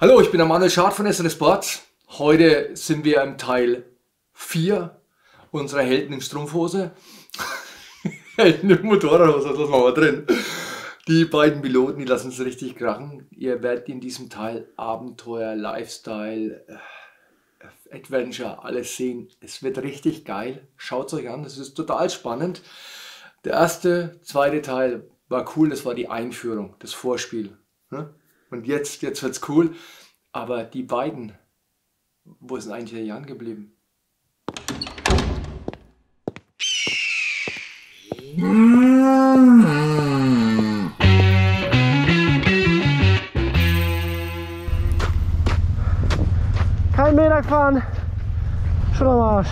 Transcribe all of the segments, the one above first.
Hallo, ich bin der Manuel Schad von SRS Sports. Heute sind wir im Teil 4 unserer Helden in Strumpfhose. Helden im Motorradhose, das lassen wir mal drin. Die beiden Piloten, die lassen es richtig krachen. Ihr werdet in diesem Teil Abenteuer, Lifestyle, Adventure, alles sehen. Es wird richtig geil. Schaut es euch an, es ist total spannend. Der zweite Teil war cool, das war die Einführung, das Vorspiel. Und jetzt wird es cool. Aber die beiden, wo ist denn eigentlich der Jan geblieben? Kein Meter gefahren, schon am Arsch.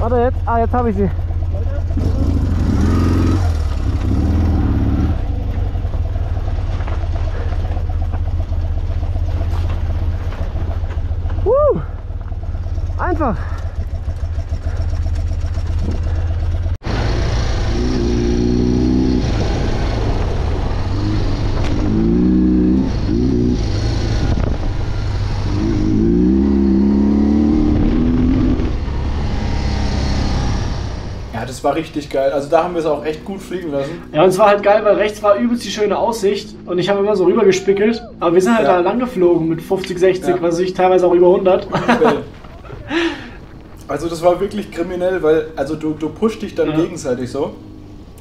Warte jetzt, jetzt habe ich sie. Einfach. Ja, das war richtig geil. Also da haben wir es auch echt gut fliegen lassen. Ja, und es war halt geil, weil rechts war übelst die schöne Aussicht und ich habe immer so rüber gespickelt. Aber wir sind halt da lang geflogen mit 50, 60, was ich teilweise auch über 100. Also das war wirklich kriminell, weil also du pusht dich dann gegenseitig so.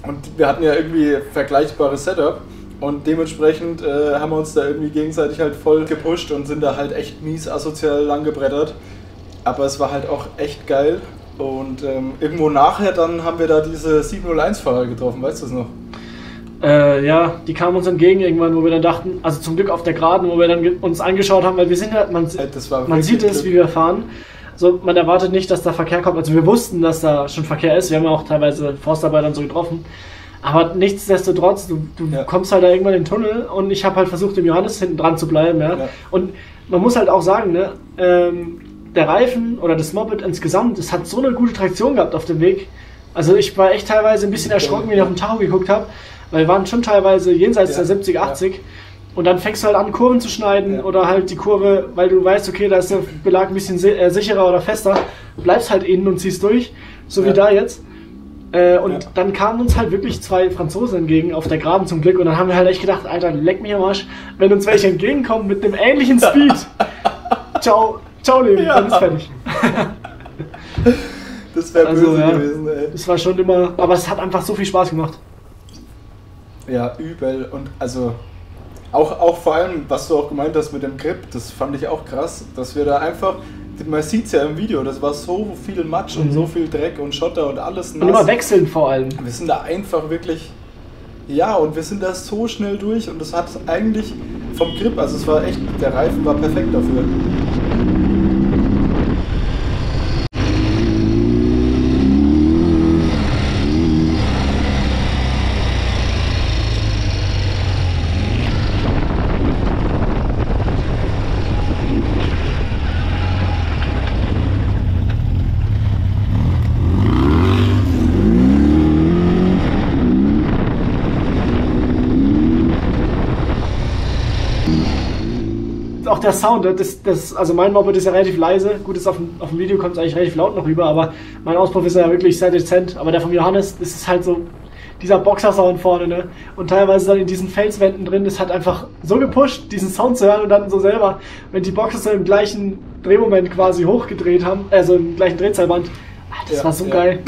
Und wir hatten ja irgendwie vergleichbares Setup. Und dementsprechend haben wir uns da irgendwie gegenseitig halt voll gepusht und sind da halt echt mies asozial lang gebrettert. Aber es war halt auch echt geil. Und irgendwo nachher dann haben wir da diese 701-Fahrer getroffen, weißt du es noch? Ja, die kamen uns entgegen irgendwann, wo wir dann dachten, also zum Glück auf der Geraden, wo wir dann uns angeschaut haben, weil wir sind ja, man sieht es, wie wir fahren. So, man erwartet nicht, dass da Verkehr kommt. Also wir wussten, dass da schon Verkehr ist. Wir haben ja auch teilweise Forstarbeiter und so getroffen. Aber nichtsdestotrotz, du kommst halt da irgendwann in den Tunnel und ich habe halt versucht, dem Johannes hinten dran zu bleiben. Ja? Und man muss halt auch sagen, ne, der Reifen oder das Moped insgesamt, es hat so eine gute Traktion gehabt auf dem Weg. Also ich war echt teilweise ein bisschen erschrocken, wenn ich auf den Tacho geguckt habe, weil wir waren schon teilweise jenseits der 70, 80 und dann fängst du halt an, Kurven zu schneiden oder halt die Kurve, weil du weißt, okay, da ist der Belag ein bisschen sicherer oder fester, bleibst halt innen und ziehst durch, so wie da jetzt. Und dann kamen uns halt wirklich zwei Franzosen entgegen, auf der Geraden zum Glück, und dann haben wir halt echt gedacht, Alter, leck mich am Arsch, wenn uns welche entgegenkommen mit einem ähnlichen Speed, ciao Leben, dann ist fertig. Das wäre böse gewesen, ey. Das war schon immer, aber es hat einfach so viel Spaß gemacht. Ja, übel. Und also auch vor allem, was du auch gemeint hast mit dem Grip, das fand ich auch krass, dass wir da einfach, man sieht es ja im Video, das war so viel Matsch und so viel Dreck und Schotter und alles nass. Und immer wechseln vor allem. Wir sind da einfach wirklich, und wir sind da so schnell durch und das hat eigentlich vom Grip, also es war echt, der Reifen war perfekt dafür. Auch der Sound, also mein Moped ist ja relativ leise, gut, ist auf dem Video kommt es eigentlich relativ laut noch rüber, aber mein Auspuff ist ja wirklich sehr dezent, aber der vom Johannes, das ist halt so dieser Boxersound vorne, ne? Und teilweise dann in diesen Felswänden drin, das hat einfach so gepusht, diesen Sound zu hören und dann so selber, wenn die Boxer so im gleichen Drehmoment quasi hochgedreht haben, also im gleichen Drehzahlband, das war so geil.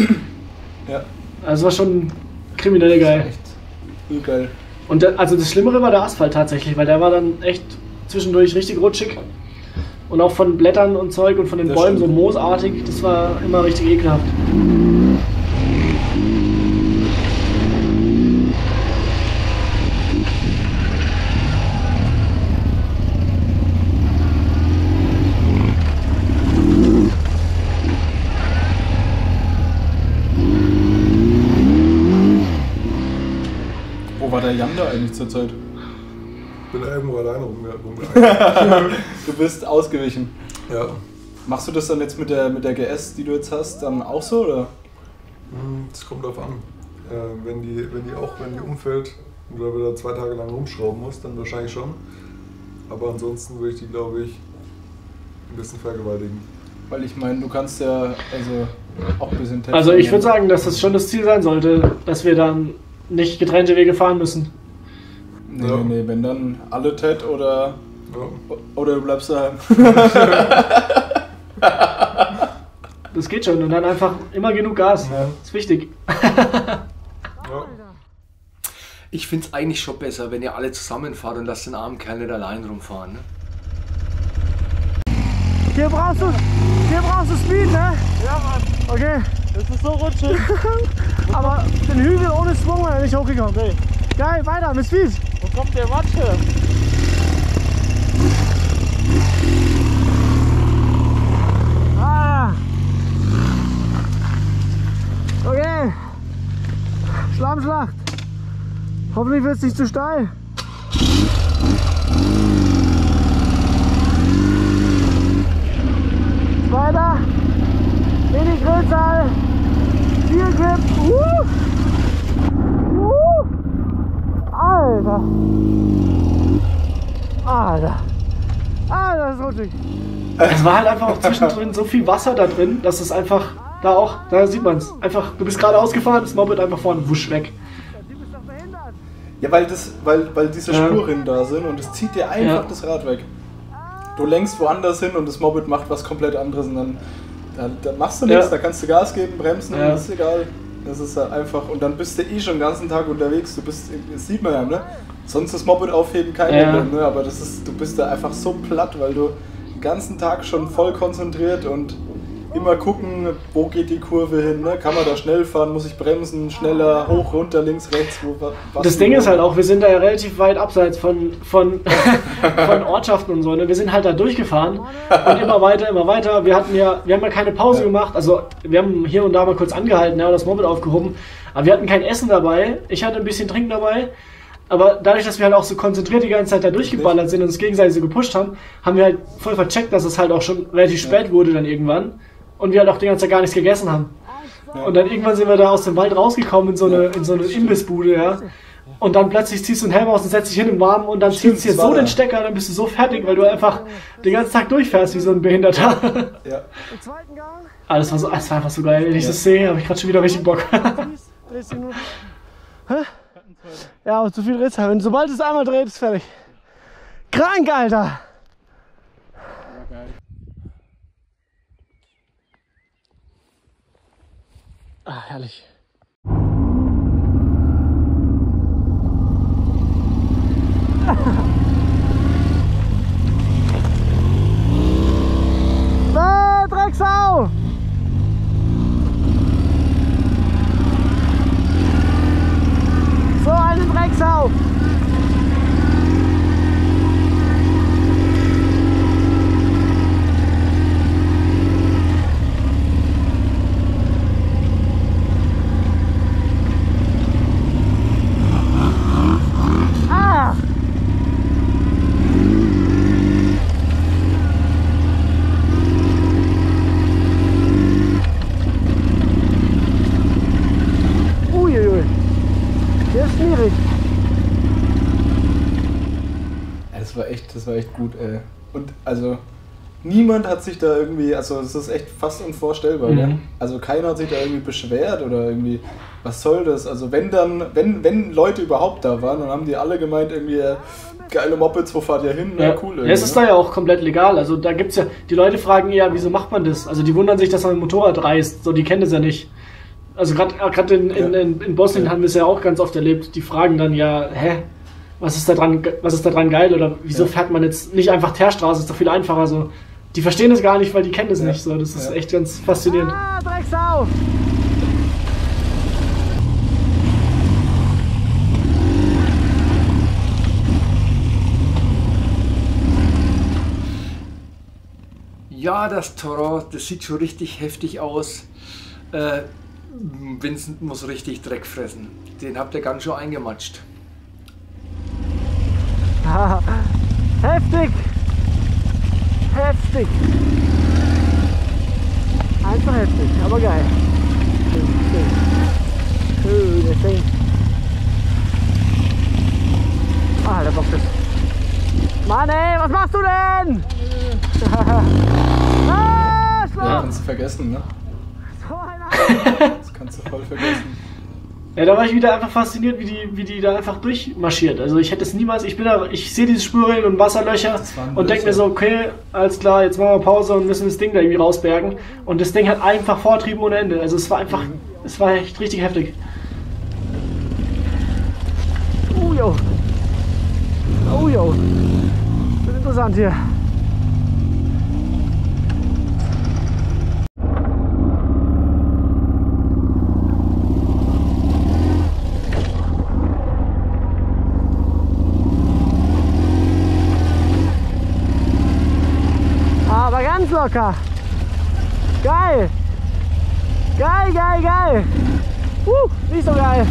Ja. Also war schon kriminell geil. Echt geil. Und also das Schlimmere war der Asphalt tatsächlich, weil der war dann echt zwischendurch richtig rutschig. Und auch von Blättern und Zeug und von den Bäumen so moosartig, das war immer richtig ekelhaft. Wo war der Jan da eigentlich zur Zeit? Ich bin da irgendwo alleine rumgegangen. Du bist ausgewichen. Ja. Machst du das dann jetzt mit der GS, die du jetzt hast, dann auch so, oder? Das kommt drauf an. Wenn die umfällt und du da wieder 2 Tage lang rumschrauben musst, dann wahrscheinlich schon. Aber ansonsten würde ich die, glaube ich, ein bisschen vergewaltigen. Weil ich meine, du kannst ja also auch ein bisschen testen. Also ich würde sagen, dass das schon das Ziel sein sollte, dass wir dann nicht getrennte Wege fahren müssen. Nee, wenn dann alle Ted oder du bleibst daheim. Das geht schon und dann einfach immer genug Gas. Ja. Das ist wichtig. Ja. Ich finde es eigentlich schon besser, wenn ihr alle zusammenfahrt und lasst den armen Kerl nicht allein rumfahren. Ne? Hier brauchst du Speed, ne? Ja, Mann. Okay. Das ist so rutschig. Aber den Hügel ohne Schwung wäre nicht hochgekommen. Nee. Geil, weiter mit Speed. Wo kommt der Matsche? Okay. Schlammschlacht. Hoffentlich wird es nicht zu steil. Weiter. In die Grillzahl. Viel Grip. Alter. Das ist rutschig. Es war halt einfach auch zwischendrin so viel Wasser da drin, dass es einfach, da sieht man es. Einfach, du bist gerade ausgefahren, das Moped einfach vorne wusch weg. Ja, weil diese Spuren da sind und es zieht dir einfach das Rad weg. Du lenkst woanders hin und das Moped macht was komplett anderes und dann machst du nichts, da kannst du Gas geben, bremsen, das ist egal. Das ist halt einfach, und dann bist du schon den ganzen Tag unterwegs, das sieht man ja, ne? Sonst das Moped aufheben, kein Problem, ne? Aber du bist da einfach so platt, weil du den ganzen Tag schon voll konzentriert und immer gucken, wo geht die Kurve hin, ne? Kann man da schnell fahren, muss ich bremsen, schneller, hoch, runter, links, rechts, was. Das Ding ist halt auch, wir sind da ja relativ weit abseits von Ortschaften und so, ne? Wir sind halt da durchgefahren und immer weiter. Wir haben ja keine Pause gemacht, also wir haben hier und da mal kurz angehalten, das Moped aufgehoben, aber wir hatten kein Essen dabei, ich hatte ein bisschen Trinken dabei. Aber dadurch, dass wir halt auch so konzentriert die ganze Zeit da durchgeballert sind und uns gegenseitig so gepusht haben, haben wir halt voll vercheckt, dass es halt auch schon relativ spät wurde dann irgendwann. Und wir halt auch die ganze Zeit gar nichts gegessen haben. Ja. Und dann irgendwann sind wir da aus dem Wald rausgekommen in so eine Imbissbude, ja. Und dann plötzlich ziehst du einen Helm aus und setzt dich hin im Warmen und dann ziehst du jetzt so den Stecker, dann bist du so fertig, weil du einfach den ganzen Tag durchfährst wie so ein Behinderter. Ja. Ah, das war einfach so geil. Wenn ich das sehe, habe ich gerade schon wieder richtig Bock. Ja, aber zu viel Ritz haben. Sobald es einmal dreht, ist fertig. Krank, Alter! Ja, geil. Ah, herrlich. Drecksau! So eine Drecksau! Das war echt gut, ey. Und also niemand hat sich da irgendwie, also es ist echt fast unvorstellbar, gell? Also keiner hat sich da irgendwie beschwert oder irgendwie, was soll das? Also wenn Leute überhaupt da waren, dann haben die alle gemeint, irgendwie, geile Mopeds, wo fahrt ihr hin? Ja, cool. Ja, es ist da ja auch komplett legal, also da gibt's ja, die Leute fragen ja, wieso macht man das? Also die wundern sich, dass man ein Motorrad reißt, so die kennen das ja nicht. Also gerade in Bosnien haben wir es ja auch ganz oft erlebt, die fragen dann ja, was ist da dran geil oder wieso fährt man jetzt nicht einfach Teerstraße, ist doch viel einfacher so. die verstehen es gar nicht, weil die kennen es nicht. So, das ist echt ganz faszinierend. Ah, Drecksau! Ja, das Terrain, das sieht schon richtig heftig aus. Vincent muss richtig Dreck fressen. Den habt ihr ganz schön eingematscht. Heftig! Heftig! Einfach heftig, aber geil. Schönes Ding. Ah, der Bock ist. Mann ey, was machst du denn? Ah, Ja, kannst du vergessen, ne? Das kannst du voll vergessen. Ja, da war ich wieder einfach fasziniert, wie die da einfach durchmarschiert. Also ich hätte es niemals, ich sehe diese Spurrillen und Wasserlöcher und denke mir so, okay, alles klar, jetzt machen wir Pause und müssen das Ding da irgendwie rausbergen. Und das Ding hat einfach Vortrieb ohne Ende. Also es war einfach, es war echt richtig heftig. Jo. Oh jo. Das ist interessant hier. Aber ganz locker. Geil. Geil, geil, geil. Nicht so geil.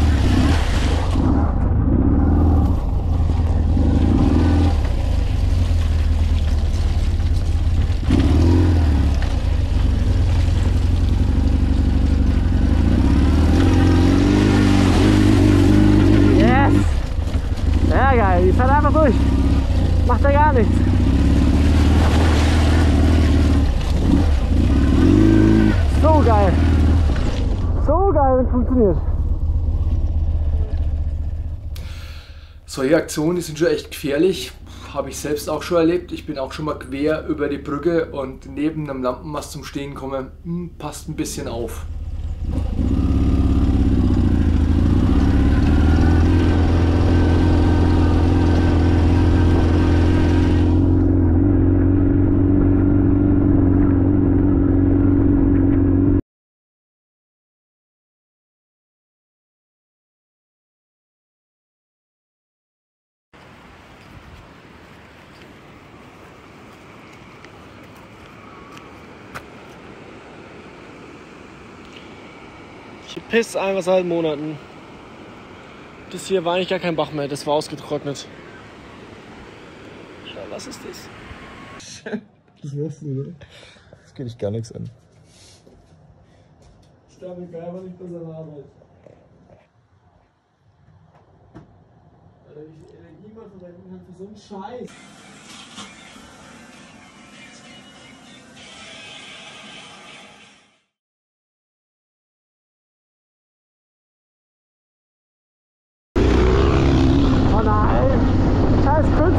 Sehr geil, die fährt einfach durch. Macht ja gar nichts. So geil. So geil, wenn es funktioniert. Solche Aktionen, die sind schon echt gefährlich. Habe ich selbst auch schon erlebt. Ich bin auch schon mal quer über die Brücke und neben einem Lampenmast zum Stehen komme. Passt ein bisschen auf. Ich piss einfach seit Monaten. Das hier war eigentlich gar kein Bach mehr, das war ausgetrocknet. Ja, was ist das? Das weißt du, oder? Das geht dich gar nichts an. Ich glaube, ich aber nicht bei seiner Arbeit. Alter, wie viel Energie man verwenden kann für so einen Scheiß. Oh nein! Scheiß Pütz!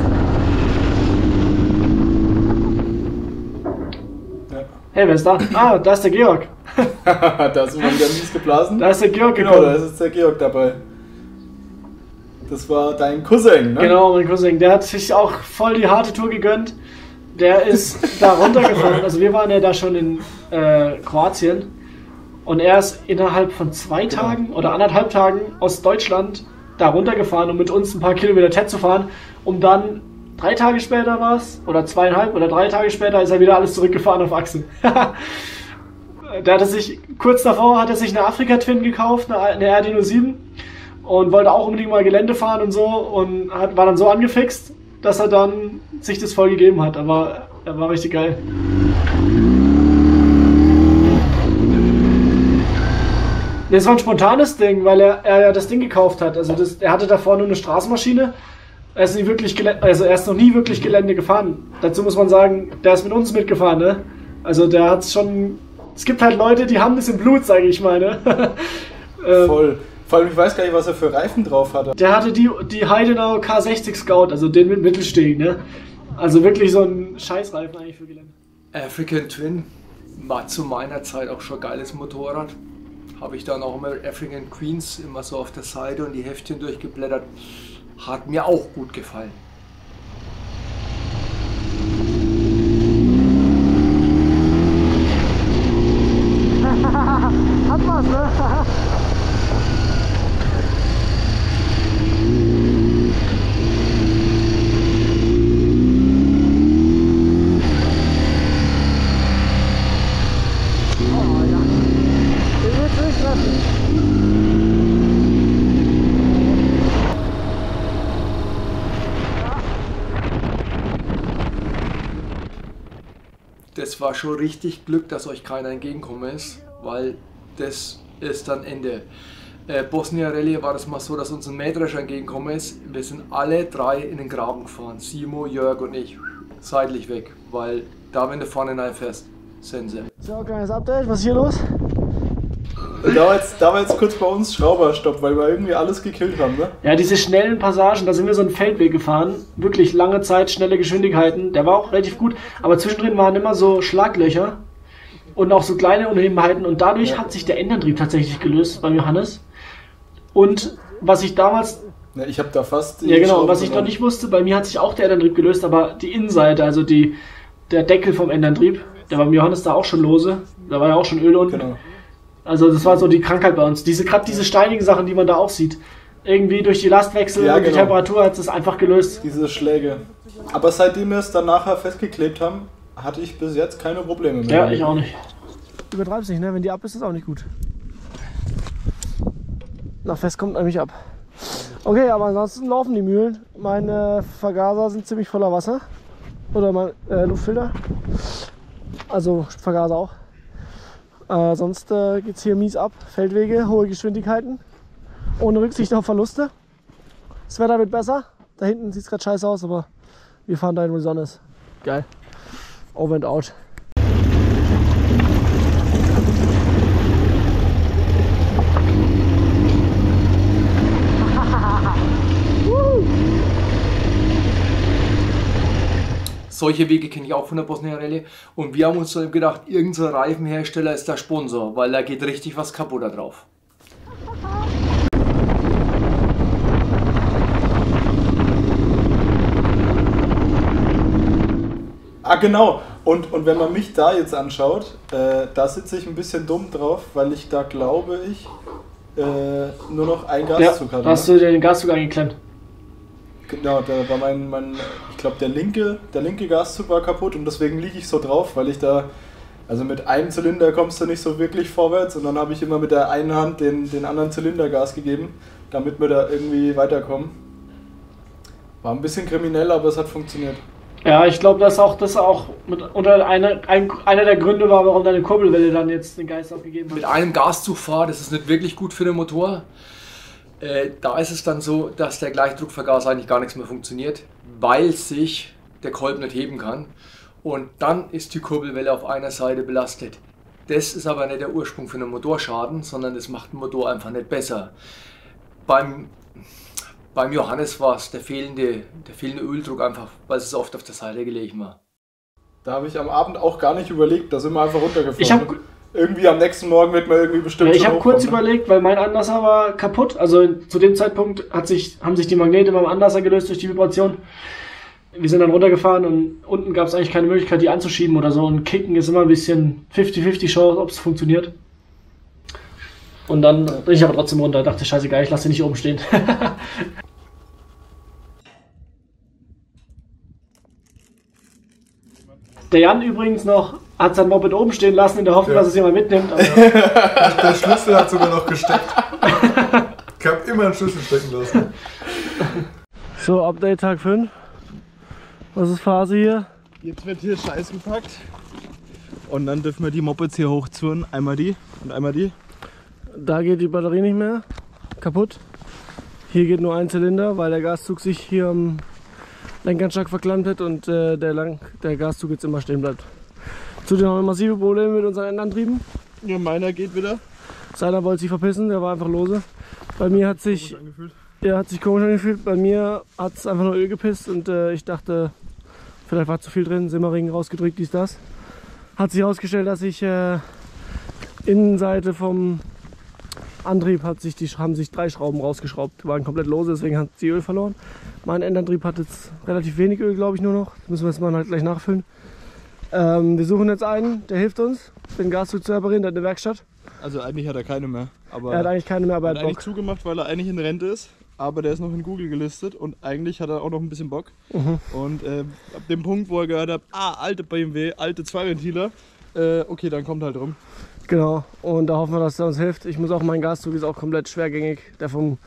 Hey, wer ist da? Ah, da ist der Georg. Da ist immer wieder mies geblasen. Da ist der Georg Genau, gekommen. da ist jetzt der Georg dabei. Das war dein Cousin, ne? Genau, mein Cousin. Der hat sich auch voll die harte Tour gegönnt. Der ist da runtergefahren. Also wir waren ja da schon in Kroatien. Und er ist innerhalb von 2 Tagen oder 1,5 Tagen aus Deutschland da runtergefahren, um mit uns ein paar Kilometer TED zu fahren, um dann 3 Tage später war es, oder 2,5 oder 3 Tage später ist er wieder alles zurückgefahren auf Achse. Der hatte sich, kurz davor hat er sich eine Afrika-Twin gekauft, eine RD07 und wollte auch unbedingt mal Gelände fahren und so und war dann so angefixt, dass er dann sich das voll gegeben hat, aber er war richtig geil. Das war ein spontanes Ding, weil er ja das Ding gekauft hat. Also er hatte davor nur eine Straßenmaschine. Er ist noch nie wirklich Gelände gefahren. Dazu muss man sagen, der ist mit uns mitgefahren, ne? Also der hat's schon. Es gibt halt Leute, die haben das im Blut, sage ich mal, ne? Voll. Vor allem, ich weiß gar nicht, was er für Reifen drauf hatte. Der hatte die Heidenau K60 Scout, also den mit Mittelsteg, ne? Also wirklich so ein Scheißreifen eigentlich für Gelände. African Twin war zu meiner Zeit auch schon ein geiles Motorrad. Habe ich dann auch immer African Queens immer so auf der Seite und die Heftchen durchgeblättert. Hat mir auch gut gefallen. das war schon richtig Glück, dass euch keiner entgegengekommen ist, weil das ist dann Ende. Bosnia Rallye war das mal so, dass uns ein Mähdrescher entgegengekommen ist. Wir sind alle 3 in den Graben gefahren. Simo, Jörg und ich. Seitlich weg, weil da, wenn du vorne reinfährst, Sense. So, kleines Update, was ist hier los? Da war jetzt kurz bei uns Schrauberstopp, weil wir irgendwie alles gekillt haben, ne? Ja, diese schnellen Passagen, da sind wir so einen Feldweg gefahren. Wirklich lange Zeit, schnelle Geschwindigkeiten. Der war auch relativ gut, aber zwischendrin waren immer so Schlaglöcher und auch so kleine Unebenheiten und dadurch hat sich der Endantrieb tatsächlich gelöst beim Johannes. Und was ich damals... Ja, ich habe da fast... Ja genau, was ich noch nicht wusste, bei mir hat sich auch der Endantrieb gelöst, aber die Innenseite, also der Deckel vom Endantrieb, der war beim Johannes da auch schon lose. Da war ja auch schon Öl unten. Genau. Also das war so die Krankheit bei uns. Gerade diese steinigen Sachen, die man da auch sieht. Irgendwie durch die Lastwechsel und die Temperatur hat es einfach gelöst. Diese Schläge. Aber seitdem wir es dann nachher festgeklebt haben, hatte ich bis jetzt keine Probleme mehr. Ja, ich auch nicht. Übertreib's nicht, ne? Wenn die ab ist, ist auch nicht gut. Nach fest kommt nämlich ab. Okay, aber ansonsten laufen die Mühlen. Meine Vergaser sind ziemlich voller Wasser. Oder mein Luftfilter. Also Vergaser auch. Sonst geht es hier mies ab. Feldwege, hohe Geschwindigkeiten. Ohne Rücksicht auf Verluste. Das Wetter wird besser. Da hinten sieht es gerade scheiße aus, aber wir fahren dahin, wo die Sonne ist. Geil. Over and out. Solche Wege kenne ich auch von der Bosnia Rallye und wir haben uns dann gedacht, irgendein Reifenhersteller ist der Sponsor, weil da geht richtig was kaputt da drauf. Ah genau, und wenn man mich da jetzt anschaut, da sitze ich ein bisschen dumm drauf, weil ich da glaube ich nur noch einen Gaszug hatte. Da hast du den Gaszug eingeklemmt. Genau, da war ich glaube der linke Gaszug war kaputt und deswegen liege ich so drauf, weil ich da, also mit einem Zylinder kommst du nicht so wirklich vorwärts und dann habe ich immer mit der einen Hand den anderen Zylinder Gas gegeben, damit wir da irgendwie weiterkommen. War ein bisschen kriminell, aber es hat funktioniert. Ja, ich glaube, dass das auch einer der Gründe war, warum deine Kurbelwelle dann jetzt den Geist aufgegeben hat. Mit einem Gaszug fahren, das ist nicht wirklich gut für den Motor. Da ist es dann so, dass der Gleichdruckvergaser eigentlich gar nichts mehr funktioniert, weil sich der Kolben nicht heben kann. Und dann ist die Kurbelwelle auf einer Seite belastet. Das ist aber nicht der Ursprung für einen Motorschaden, sondern das macht den Motor einfach nicht besser. Beim Johannes war es der fehlende Öldruck einfach, weil es oft auf der Seite gelegen war. Da habe ich am Abend auch gar nicht überlegt, da sind wir einfach runtergefahren. Irgendwie am nächsten Morgen wird man irgendwie bestimmt. Ja, ich habe kurz überlegt, weil mein Anlasser war kaputt. Also zu dem Zeitpunkt haben sich die Magnete beim Anlasser gelöst durch die Vibration. Wir sind dann runtergefahren und unten gab es eigentlich keine Möglichkeit, die anzuschieben oder so. Und Kicken ist immer ein bisschen 50-50 Chance, ob es funktioniert. Und dann bin ich aber trotzdem runter. Dachte, scheißegal, ich lasse den nicht oben stehen. Der Jan übrigens hat sein Moped oben stehen lassen, in der Hoffnung, dass es jemand mitnimmt. Der Schlüssel hat sogar noch gesteckt. Ich habe immer einen Schlüssel stecken lassen. So, Update Tag 5. Was ist Phase hier? Jetzt wird hier Scheiß gepackt. Und dann dürfen wir die Mopeds hier hochzurren. Einmal die und einmal die. Da geht die Batterie nicht mehr. Kaputt. Hier geht nur ein Zylinder, weil der Gaszug sich hier am Lenkanschlag verklemmt hat und der Gaszug jetzt immer stehen bleibt. Zudem haben wir massive Probleme mit unseren Endantrieben. Ja, meiner geht wieder. Seiner wollte sich verpissen, der war einfach lose. Bei mir hat sich komisch angefühlt. Bei mir hat es einfach nur Öl gepisst und ich dachte, vielleicht war zu viel drin, Simmering rausgedrückt, dies, das. Hat sich herausgestellt, dass sich Innenseite vom Antrieb haben sich 3 Schrauben rausgeschraubt, waren komplett lose, deswegen hat sie Öl verloren. Mein Endantrieb hat jetzt relativ wenig Öl, glaube ich, nur noch. Das müssen wir jetzt mal gleich nachfüllen. Wir suchen jetzt einen, der hilft uns, den Gaszug zu reparieren, der hat eine Werkstatt. Also eigentlich hat er keine mehr. Aber er hat eigentlich keine mehr, aber er hat eigentlich zugemacht, weil er eigentlich in Rente ist. Aber der ist noch in Google gelistet und eigentlich hat er auch noch ein bisschen Bock. Und ab dem Punkt, wo er gehört hat, alte BMW, alte Zweiventiler, okay, dann kommt halt rum. Genau, und da hoffen wir, dass er uns hilft. Ich muss auch, mein Gaszug ist auch komplett schwergängig. Der vom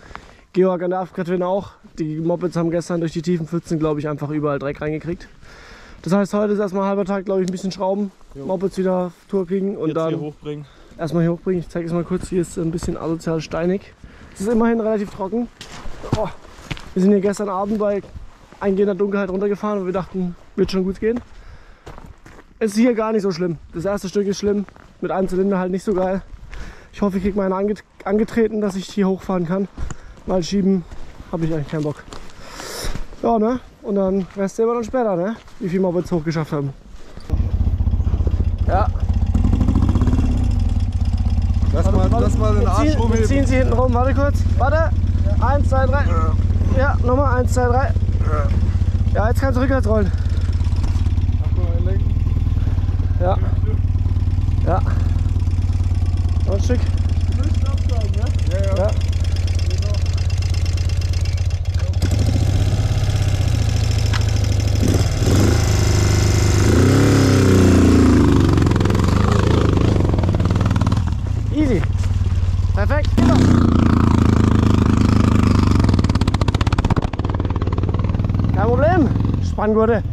Georg an der Afgratwin auch. Die Mopeds haben gestern durch die tiefen Pfützen, glaube ich, einfach überall Dreck reingekriegt. Das heißt, heute ist erstmal ein halber Tag, glaube ich, ein bisschen schrauben, Mopeds wieder auf Tour kriegen und jetzt dann hier hochbringen. erstmal hier hochbringen. Ich zeige es mal kurz, hier ist ein bisschen asozial steinig. Es ist immerhin relativ trocken. Oh, wir sind hier gestern Abend bei eingehender Dunkelheit runtergefahren und wir dachten, wird schon gut gehen. Es ist hier gar nicht so schlimm. Das erste Stück ist schlimm, mit einem Zylinder halt nicht so geil. Ich hoffe, ich kriege mal einen angetreten, dass ich hier hochfahren kann, weil schieben habe ich eigentlich keinen Bock. Ja, ne? Und dann Rest sehen wir dann später, ne? Wie viel wir jetzt hochgeschafft haben. Ja. Lass mal den Arsch rumheben. Wir ziehen sie hinten rum. Warte kurz. Warte. 1, 2, 3. Ja, nochmal 1, 2, 3. Ja, jetzt kannst du rückwärts rollen. Ja. Ja. Noch ein Stück. Ja. Easy. Perfekt. Immer. Kein Problem. Spanngurte.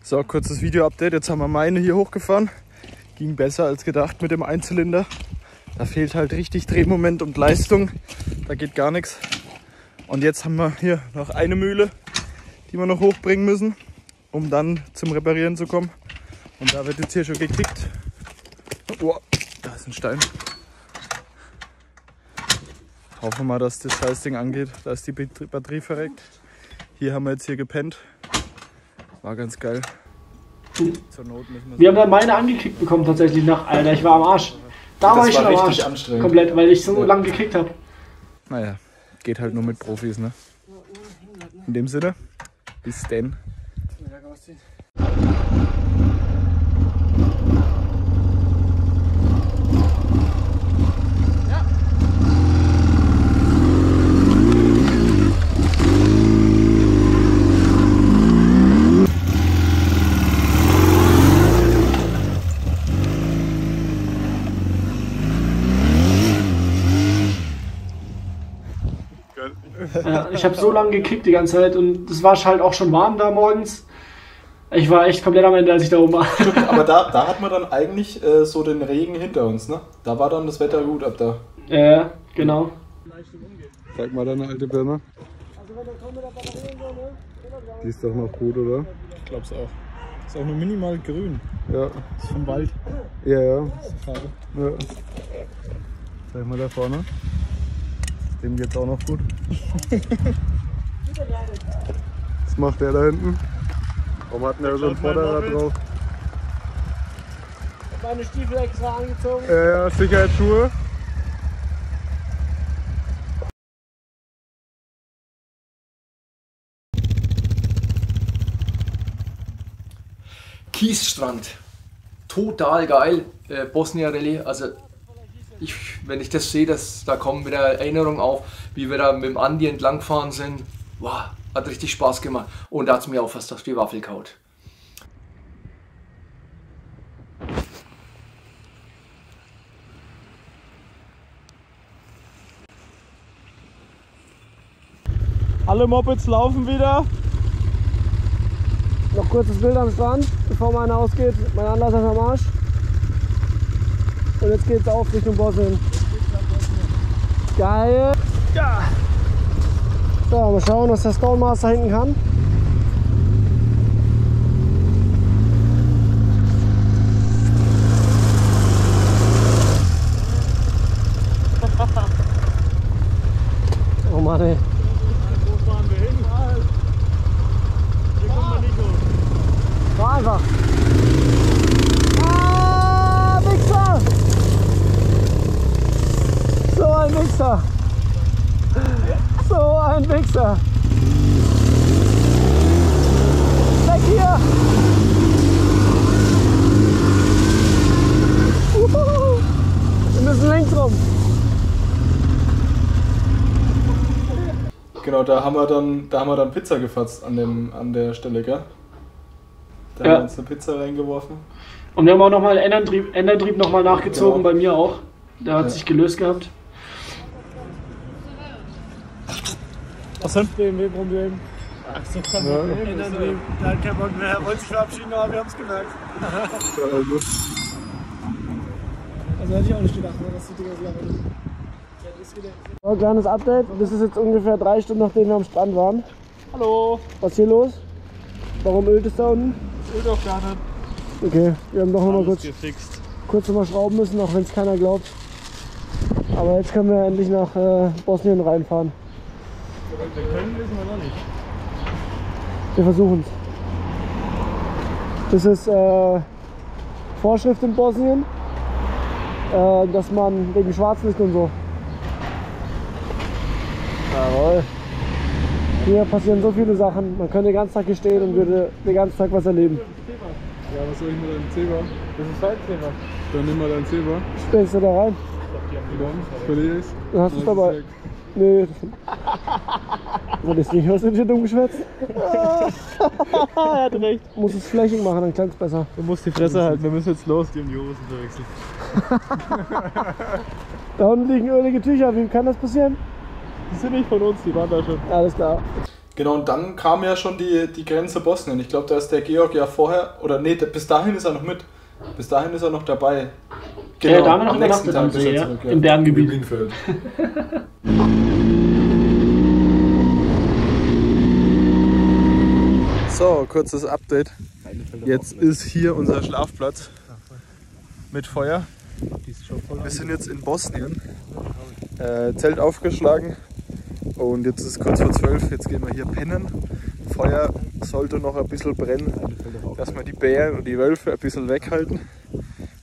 So, kurzes Video-Update. Jetzt haben wir meine hier hochgefahren. Ging besser als gedacht mit dem Einzylinder. Da fehlt halt richtig Drehmoment und Leistung. Da geht gar nichts. Und jetzt haben wir hier noch eine Mühle, die wir noch hochbringen müssen, um dann zum Reparieren zu kommen. Und da wird jetzt hier schon gekickt. Oh, da ist ein Stein. Hoffen wir mal, dass das Scheißding angeht. Da ist die Batterie verreckt. Hier haben wir jetzt hier gepennt. War ganz geil. Zur Not müssen wir haben dann meine angekickt bekommen tatsächlich nach, Alter, ich war am Arsch. Da war ich schon am Arsch. Anstrengend. Komplett, weil ich so lange gekickt habe. Naja, geht halt nur mit Profis, ne? In dem Sinne, bis denn. Ja, ich habe so lange gekickt die ganze Zeit und es war halt auch schon warm da morgens. Ich war echt komplett am Ende, als ich da oben war. Aber da hat man dann eigentlich so den Regen hinter uns, ne? Da war dann das Wetter gut ab da. Ja, genau. Zeig mal deine alte Birne. Die ist doch noch gut, oder? Ich glaub's auch. Ist auch nur minimal grün. Ja. Ist vom Wald. Ja, ja. Farbe. Ja. Zeig mal da vorne. Dem geht's auch noch gut. Was macht der da hinten? Warum hat der so ein Vorderrad drauf? Meine Stiefel extra angezogen. Ja, Sicherheitsschuhe. Kiesstrand. Total geil. Bosnia Rallye. Also wenn ich das sehe, da kommen wieder Erinnerungen auf, wie wir da mit dem Andi entlang gefahren sind. Wow, hat richtig Spaß gemacht. Und da hat es mir auch fast auf die Waffel gehaut. Alle Mopeds laufen wieder. Noch kurzes Bild am Strand, bevor meine ausgeht. Mein Anlass ist am Arsch. Und jetzt geht's auf Richtung Bosnien. Geil. Ja. So, mal schauen, was der Scoutmaster hinten kann. Oh Mann, ey. Wo fahren wir hin? Hier kommt man nicht hoch. War einfach. Ah, Wichser! So ein Wichser! So ein Wichser! Weg hier! Wir müssen links rum. Genau, da haben wir dann Pizza gefatzt an der Stelle, gell? Da haben wir uns eine Pizza reingeworfen. Und wir haben auch nochmal Endertrieb nochmal nachgezogen, genau. Bei mir auch. Der hat sich gelöst gehabt. Was sind BMW-Problem? So kann man der hat keinen Bock mehr, er wollte sich verabschieden, aber wir haben es gemerkt. Also hätte ich auch nicht gedacht, dass die Dinger so lange sind. So, kleines Update. Das ist jetzt ungefähr 3 Stunden, nachdem wir am Strand waren. Hallo! Was ist hier los? Warum ölt es da unten? Das ölt auch gar nicht. Okay, wir haben doch noch mal kurz noch mal schrauben müssen, auch wenn es keiner glaubt. Aber jetzt können wir endlich nach Bosnien reinfahren. Wir können, wissen wir noch nicht. Wir versuchen es. Das ist Vorschrift in Bosnien, dass man wegen Schwarzlicht und so. Jawohl. Hier passieren so viele Sachen. Man könnte den ganzen Tag hier stehen und würde den ganzen Tag was erleben. Ja, was soll ich mit deinem Zebra? Das ist dein Zebra. Dann nimm mal dein Zebra. Stellst du da rein? Verliere ich's? Dann hast du es dabei. Nee. War das nicht, hast du dich dumm geschwätzt? Er hat recht. Du musst es flächig machen, dann klang es besser. Du musst die Fresse halten, wir müssen jetzt los. Die haben die Hosen verwechselt. Da unten liegen ölige Tücher, wie kann das passieren? Die sind nicht von uns, die waren da schon. Alles klar. Genau, und dann kam ja schon die Grenze Bosnien. Ich glaube, da ist der Georg ja vorher, oder nee, bis dahin ist er noch mit. Bis dahin ist er noch dabei. Genau, da haben wir noch übernachtet am See, ja? Im Bergengebiet. Wienfeld. So, kurzes Update. Jetzt ist hier unser Schlafplatz mit Feuer. Wir sind jetzt in Bosnien. Zelt aufgeschlagen und jetzt ist kurz vor 12. Jetzt gehen wir hier pennen. Feuer sollte noch ein bisschen brennen, dass wir die Bären und die Wölfe ein bisschen weghalten.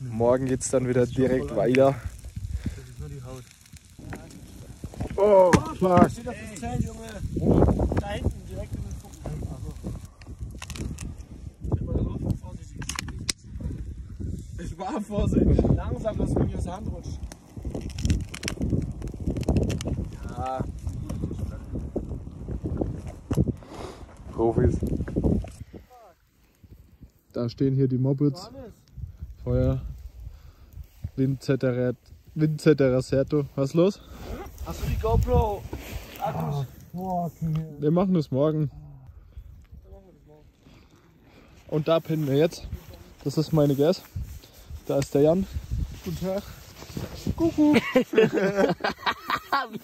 Morgen geht es dann wieder direkt weiter. Oh, was? Ich war vorsichtig. Langsam, dass mir aus der Hand rutscht. Ja. Profis. Da stehen hier die Mopeds. Feuer. Windzetterasserto. Was ist los? Hast du die GoPro? Akkus? Wir machen das morgen. Und da pennen wir jetzt. Das ist meine Gas. Da ist der Jan. Guten Tag. Kuckuck.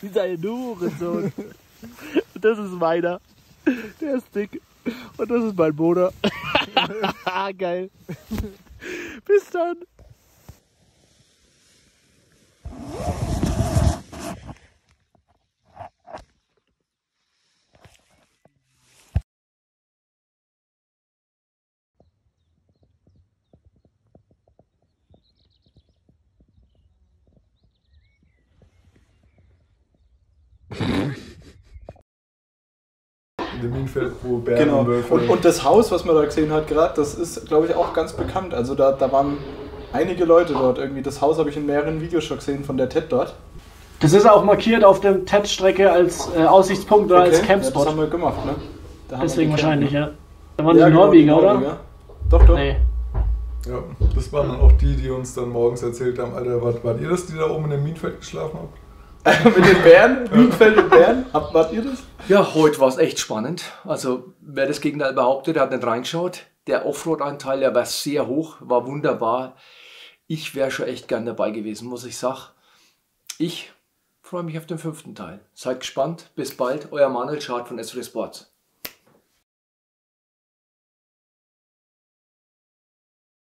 Wie deine Hurensohn. Das ist meiner. Der ist dick. Und das ist mein Bruder. Geil. Bis dann. In dem Wienfeld, wo Bären Genau. und Wölfe. Und das Haus, was man da gesehen hat gerade, das ist, glaube ich, auch ganz bekannt. Also da waren einige Leute dort irgendwie. Das Haus habe ich in mehreren Videos schon gesehen von der TED dort. Das ist auch markiert auf der TED-Strecke als Aussichtspunkt oder als Campspot. Ja, das haben wir gemacht, ne? Da haben Deswegen wir wahrscheinlich, gecampt, ja. Da waren ja, die genau, Norweger, oder? Norweger. Doch, doch. Nee. Ja, das waren dann auch die uns dann morgens erzählt haben, Alter, wart ihr das, die da oben in dem Wienfeld geschlafen habt? Mit den Bären? Wienfeld und Bären? Wart ihr das? Ja, heute war es echt spannend. Also, wer das Gegenteil behauptet, der hat nicht reingeschaut. Der Offroad-Anteil, der war sehr hoch, war wunderbar. Ich wäre schon echt gern dabei gewesen, muss ich sagen. Ich freue mich auf den 5. Teil. Seid gespannt. Bis bald. Euer Manuel Schad von SRS Sports.